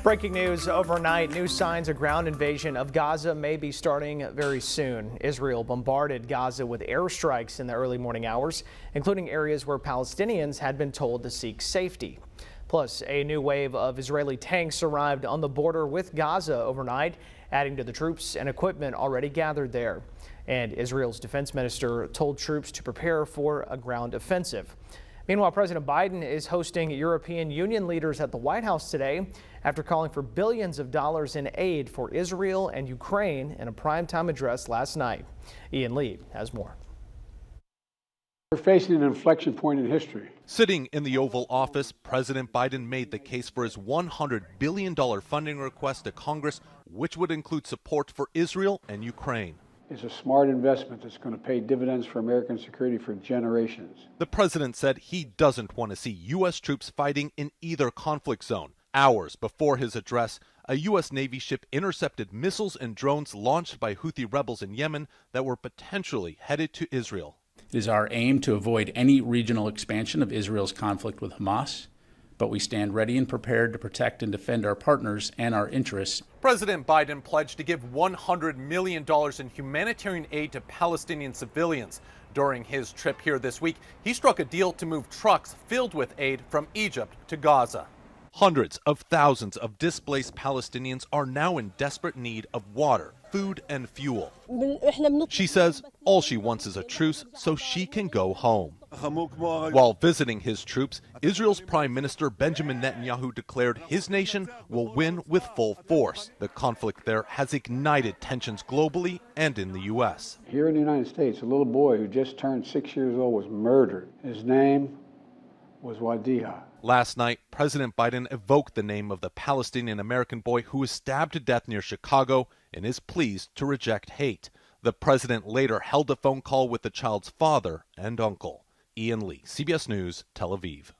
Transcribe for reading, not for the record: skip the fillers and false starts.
Breaking news overnight. New signs a ground invasion of Gaza may be starting very soon. Israel bombarded Gaza with airstrikes in the early morning hours, including areas where Palestinians had been told to seek safety. Plus, a new wave of Israeli tanks arrived on the border with Gaza overnight, adding to the troops and equipment already gathered there. And Israel's defense minister told troops to prepare for a ground offensive. Meanwhile, President Biden is hosting European Union leaders at the White House today after calling for billions of dollars in aid for Israel and Ukraine in a primetime address last night. Ian Lee has more. We're facing an inflection point in history. Sitting in the Oval Office, President Biden made the case for his $100 billion funding request to Congress, which would include support for Israel and Ukraine. It's a smart investment that's going to pay dividends for American security for generations. The president said he doesn't want to see U.S. troops fighting in either conflict zone. Hours before his address, a U.S. Navy ship intercepted missiles and drones launched by Houthi rebels in Yemen that were potentially headed to Israel. It is our aim to avoid any regional expansion of Israel's conflict with Hamas, but we stand ready and prepared to protect and defend our partners and our interests. President Biden pledged to give $100 million in humanitarian aid to Palestinian civilians. During his trip here this week, he struck a deal to move trucks filled with aid from Egypt to Gaza. Hundreds of thousands of displaced Palestinians are now in desperate need of water, food, and fuel. She says all she wants is a truce so she can go home. While visiting his troops, Israel's Prime Minister Benjamin Netanyahu declared his nation will win with full force. The conflict there has ignited tensions globally and in the U.S. Here in the United States, a little boy who just turned 6 years old was murdered. His name was Wadiha. Last night, President Biden evoked the name of the Palestinian-American boy who was stabbed to death near Chicago and is pleased to reject hate. The president later held a phone call with the child's father and uncle. Ian Lee, CBS News, Tel Aviv.